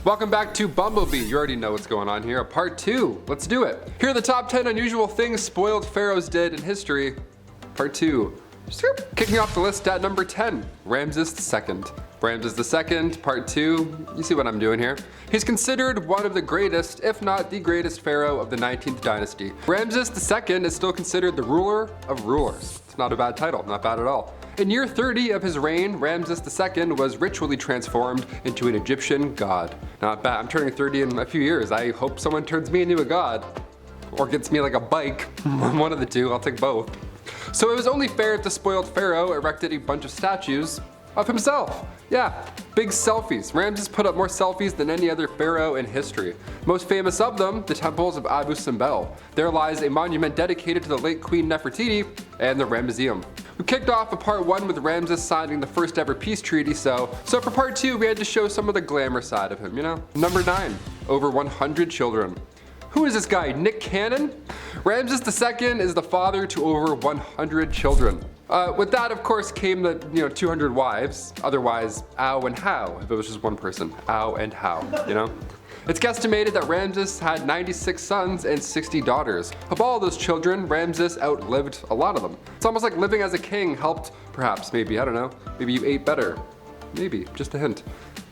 Welcome back to Bumblebee. You already know what's going on here. Part 2. Let's do it. Here are the top 10 unusual things spoiled pharaohs did in history. Part 2. Kicking off the list at number 10, Ramses II. Ramses II, part 2, you see what I'm doing here. He's considered one of the greatest, if not the greatest pharaoh of the 19th dynasty. Ramses II is still considered the ruler of rulers. It's not a bad title, not bad at all. In year 30 of his reign, Ramses II was ritually transformed into an Egyptian god. Not bad, I'm turning 30 in a few years. I hope someone turns me into a god. Or gets me like a bike, one of the two, I'll take both. So it was only fair if the spoiled pharaoh erected a bunch of statues of himself. Yeah, big selfies. Ramses put up more selfies than any other pharaoh in history. Most famous of them, the temples of Abu Simbel. There lies a monument dedicated to the late Queen Nefertiti and the Ramesseum. We kicked off a part 1 with Ramses signing the first ever peace treaty, so for part 2 we had to show some of the glamour side of him, you know? Number 9, over 100 children. Who is this guy, Nick Cannon? Ramses II is the father to over 100 children. With that, of course, came the 200 wives, otherwise ow and how, if it was just one person. Ow and how, you know? It's guesstimated that Ramses had 96 sons and 60 daughters. Of all those children, Ramses outlived a lot of them. It's almost like living as a king helped, perhaps, maybe, I don't know. Maybe you ate better. Maybe, just a hint.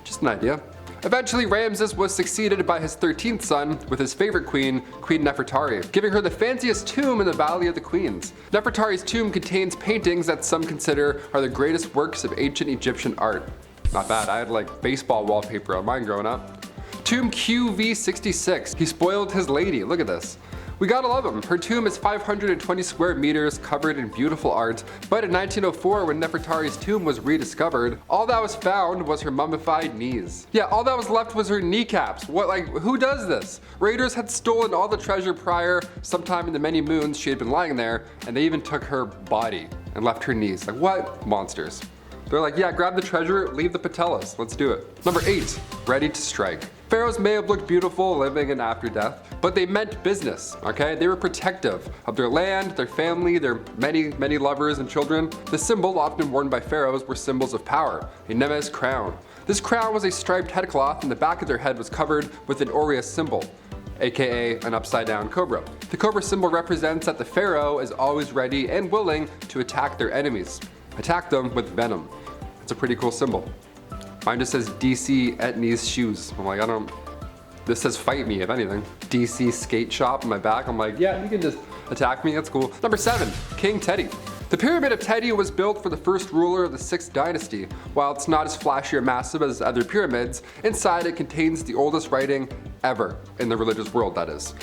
Just an idea. Eventually, Ramses was succeeded by his 13th son with his favorite queen, Queen Nefertari, giving her the fanciest tomb in the Valley of the Queens. Nefertari's tomb contains paintings that some consider are the greatest works of ancient Egyptian art. Not bad, I had like baseball wallpaper on mine growing up. Tomb QV66, he spoiled his lady, look at this. We gotta love him. Her tomb is 520 square meters covered in beautiful art, but in 1904 when Nefertari's tomb was rediscovered, all that was found was her mummified knees. Yeah, all that was left was her kneecaps. Who does this? Raiders had stolen all the treasure prior, sometime in the many moons she had been lying there, and they even took her body and left her knees. Like, what? Monsters. They're like, yeah, grab the treasure, leave the patellas, let's do it. Number 8, ready to strike. Pharaohs may have looked beautiful living and after death, but they meant business, okay? They were protective of their land, their family, their many lovers and children. The symbol often worn by pharaohs were symbols of power, a nemes crown. This crown was a striped headcloth and the back of their head was covered with an aureus symbol, aka an upside down cobra. The cobra symbol represents that the pharaoh is always ready and willing to attack their enemies. Attack them with venom. It's a pretty cool symbol. Mine just says DC Etnies shoes. I'm like, this says fight me if anything. DC skate shop on my back. I'm like, yeah, you can just attack me, that's cool. Number 7, King Teti. The Pyramid of Teti was built for the first ruler of the 6th dynasty. While it's not as flashy or massive as other pyramids, inside it contains the oldest writing ever, in the religious world that is.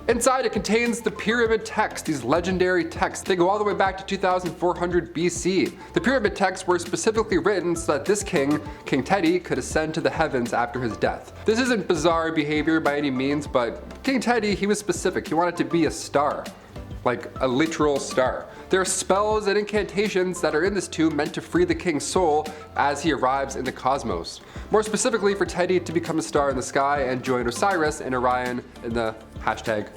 Inside it contains the pyramid texts, these legendary texts. They go all the way back to 2400 BC. The pyramid texts were specifically written so that this king, King Teti, could ascend to the heavens after his death. This isn't bizarre behavior by any means, but King Teti, he was specific. He wanted to be a star, like a literal star. There are spells and incantations that are in this tomb meant to free the king's soul as he arrives in the cosmos. More specifically for Teti to become a star in the sky and join Osiris and Orion in the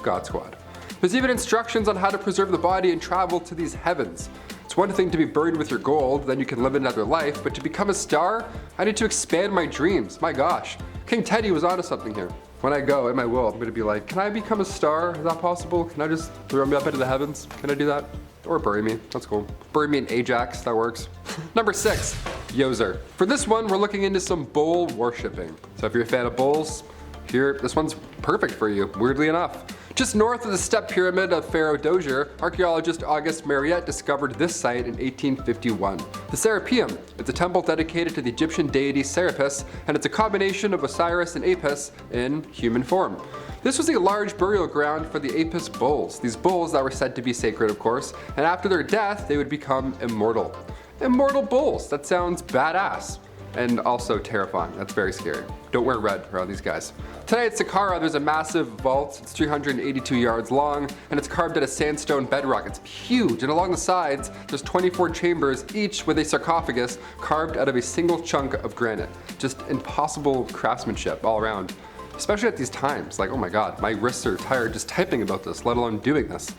#God Squad. There's even instructions on how to preserve the body and travel to these heavens. It's one thing to be buried with your gold, then you can live another life, but to become a star, I need to expand my dreams. My gosh, King Teti was onto something here. When I go, in my will, I'm gonna be like, can I become a star? Is that possible? Can I just throw me up into the heavens? Can I do that? Or bury me, that's cool. Bury me in Ajax, that works. Number 6, Djoser. For this one, we're looking into some bull worshipping. So if you're a fan of bulls, this one's perfect for you, weirdly enough. Just north of the step pyramid of Pharaoh Djoser, archaeologist Auguste Mariette discovered this site in 1851. The Serapeum. It's a temple dedicated to the Egyptian deity Serapis, and it's a combination of Osiris and Apis in human form. This was a large burial ground for the Apis bulls, these bulls that were said to be sacred, of course, and after their death, they would become immortal. Immortal bulls, that sounds badass. And also terrifying, that's very scary. Don't wear red around these guys. Today at Saqqara, there's a massive vault. It's 382 yards long, and it's carved out of sandstone bedrock. It's huge, and along the sides, there's 24 chambers, each with a sarcophagus carved out of a single chunk of granite. Just impossible craftsmanship all around. Especially at these times, like, oh my god, my wrists are tired just typing about this, let alone doing this.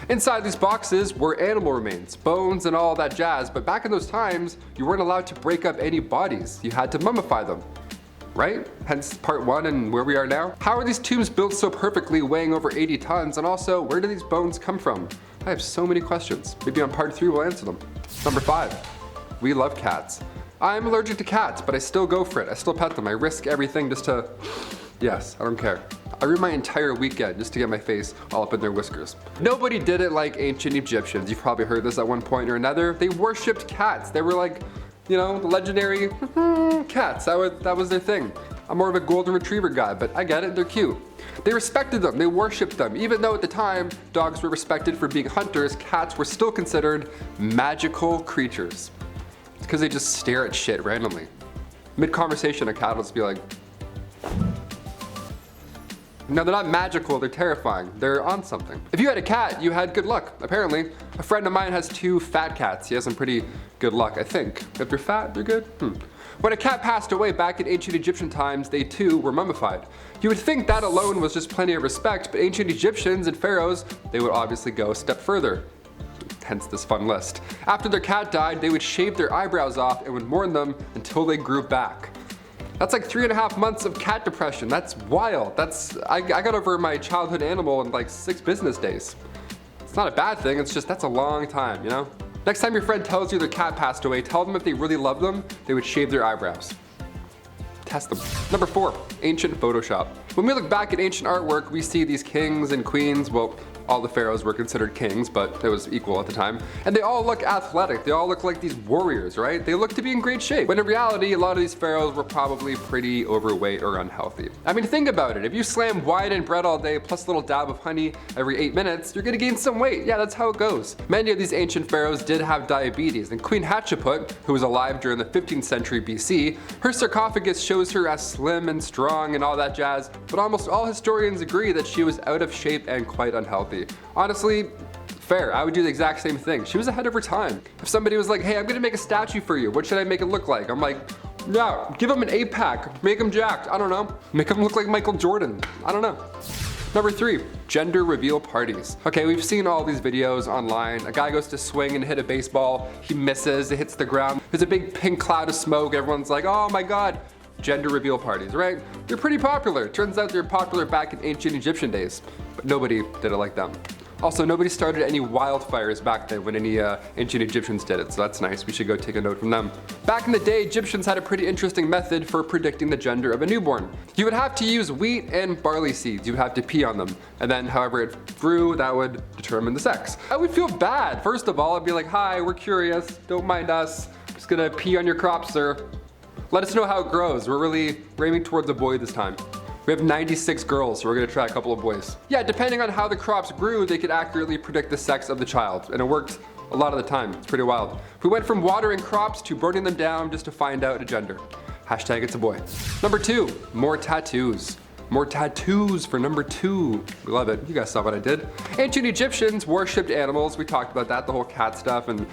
Inside these boxes were animal remains, bones and all that jazz, but back in those times, you weren't allowed to break up any bodies. You had to mummify them. right? Hence part 1 and where we are now. How are these tombs built so perfectly, weighing over 80 tons? And also, where do these bones come from? I have so many questions. Maybe on part 3 we'll answer them. Number 5, we love cats. I'm allergic to cats, but I still go for it. I still pet them. I risk everything just to, yes, I don't care. I ruined my entire weekend just to get my face all up in their whiskers. Nobody did it like ancient Egyptians. You've probably heard this at one point or another. They worshipped cats. They were like, you know, the legendary cats. That was their thing. I'm more of a golden retriever guy, but I get it, they're cute. They respected them, they worshipped them. Even though at the time, dogs were respected for being hunters, cats were still considered magical creatures. It's because they just stare at shit randomly. Mid-conversation, a cat will just be like, no, they're not magical, they're terrifying. They're on something. If you had a cat, you had good luck, apparently. A friend of mine has 2 fat cats. He has some pretty good luck, I think. If they're fat, they're good? When a cat passed away back in ancient Egyptian times, they too were mummified. You would think that alone was just plenty of respect, but ancient Egyptians and pharaohs, they would obviously go a step further. Hence this fun list. After their cat died, they would shave their eyebrows off and would mourn them until they grew back. That's like 3.5 months of cat depression. That's wild. I got over my childhood animal in like 6 business days. It's not a bad thing, it's just that's a long time, you know? Next time your friend tells you their cat passed away, tell them if they really love them, they would shave their eyebrows. Test them. Number 4, ancient Photoshop. When we look back at ancient artwork, we see these kings and queens, well, all the pharaohs were considered kings, but it was equal at the time. And they all look athletic. They all look like these warriors, right? They look to be in great shape. When in reality, a lot of these pharaohs were probably pretty overweight or unhealthy. I mean, think about it. If you slam wine and bread all day, plus a little dab of honey every 8 minutes, you're gonna gain some weight. Yeah, that's how it goes. Many of these ancient pharaohs did have diabetes, and Queen Hatshepsut, who was alive during the 15th century BC, her sarcophagus shows her as slim and strong and all that jazz, but almost all historians agree that she was out of shape and quite unhealthy. Honestly, fair. I would do the exact same thing. She was ahead of her time. If somebody was like, hey, I'm gonna make a statue for you, what should I make it look like? I'm like, yeah, give him an 8-pack, make him jacked, I don't know. Make him look like Michael Jordan, I don't know. Number 3, gender reveal parties. Okay, we've seen all these videos online. A guy goes to swing and hit a baseball, he misses, it hits the ground. There's a big pink cloud of smoke, everyone's like, oh my God. Gender reveal parties, right? They're pretty popular. Turns out they're popular back in ancient Egyptian days, but nobody did it like them. Also, nobody started any wildfires back then when any ancient Egyptians did it, so that's nice. We should go take a note from them. Back in the day, Egyptians had a pretty interesting method for predicting the gender of a newborn. You would have to use wheat and barley seeds. You would have to pee on them, and then however it grew, that would determine the sex. I would feel bad. First of all, I'd be like, hi, we're curious, don't mind us. Just gonna pee on your crop, sir. Let us know how it grows. We're aiming towards a boy this time. We have 96 girls, so we're gonna try a couple of boys. Yeah, depending on how the crops grew, they could accurately predict the sex of the child, and it worked a lot of the time. It's pretty wild. We went from watering crops to burning them down just to find out a gender. Hashtag it's a boy. Number 2, more tattoos. More tattoos for number 2. We love it. You guys saw what I did. Ancient Egyptians worshipped animals. We talked about that, the whole cat stuff and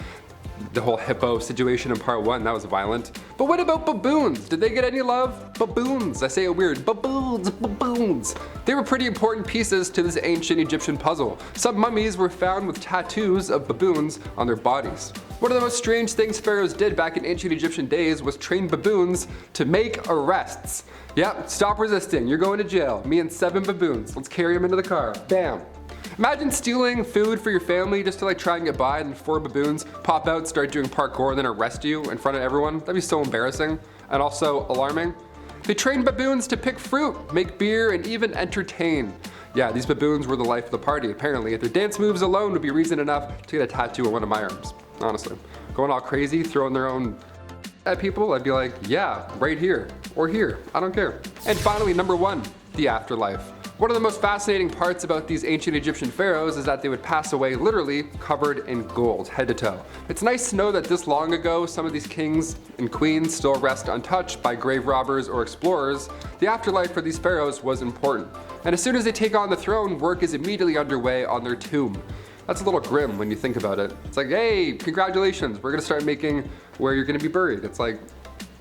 the whole hippo situation in part 1, that was violent. But what about baboons? Did they get any love? Baboons, I say it weird, baboons, baboons. They were pretty important pieces to this ancient Egyptian puzzle. Some mummies were found with tattoos of baboons on their bodies. One of the most strange things pharaohs did back in ancient Egyptian days was train baboons to make arrests. Yep, stop resisting, you're going to jail. Me and 7 baboons, let's carry them into the car, bam. Imagine stealing food for your family just to like try and get by, and then 4 baboons pop out, start doing parkour, and then arrest you in front of everyone. That'd be so embarrassing and also alarming. They trained baboons to pick fruit, make beer, and even entertain. Yeah, these baboons were the life of the party, apparently. If their dance moves alone would be reason enough to get a tattoo on one of my arms, honestly. Going all crazy, throwing their own at people, I'd be like, yeah, right here, or here, I don't care. And finally, number 1, the afterlife. One of the most fascinating parts about these ancient Egyptian pharaohs is that they would pass away literally covered in gold, head to toe. It's nice to know that this long ago, some of these kings and queens still rest untouched by grave robbers or explorers. The afterlife for these pharaohs was important. And as soon as they take on the throne, work is immediately underway on their tomb. That's a little grim when you think about it. It's like, hey, congratulations, we're gonna start making where you're gonna be buried. It's like,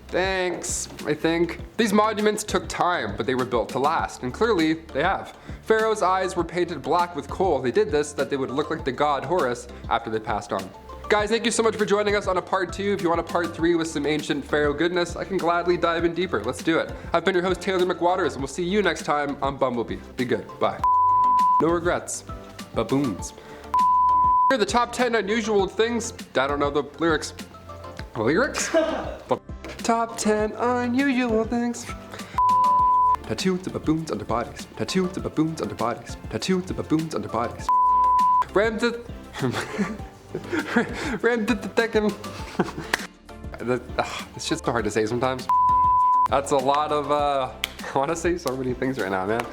thanks, I think. These monuments took time, but they were built to last, and clearly they have. Pharaoh's eyes were painted black with coal. They did this so that they would look like the god Horus after they passed on. Guys, thank you so much for joining us on a part 2. If you want a part 3 with some ancient pharaoh goodness, I can gladly dive in deeper. Let's do it. I've been your host, Taylor McWaters, and we'll see you next time on Bumblebee. Be good. Bye. No regrets. Baboons. Here are the top 10 unusual things. I don't know the lyrics. Lyrics? Top 10 unusual things. Tattooed the baboons under bodies. Tattooed the baboons under bodies. Tattooed the baboons under bodies. Ramses. It's just so hard to say sometimes. That's a lot of, I want to say so many things right now, man.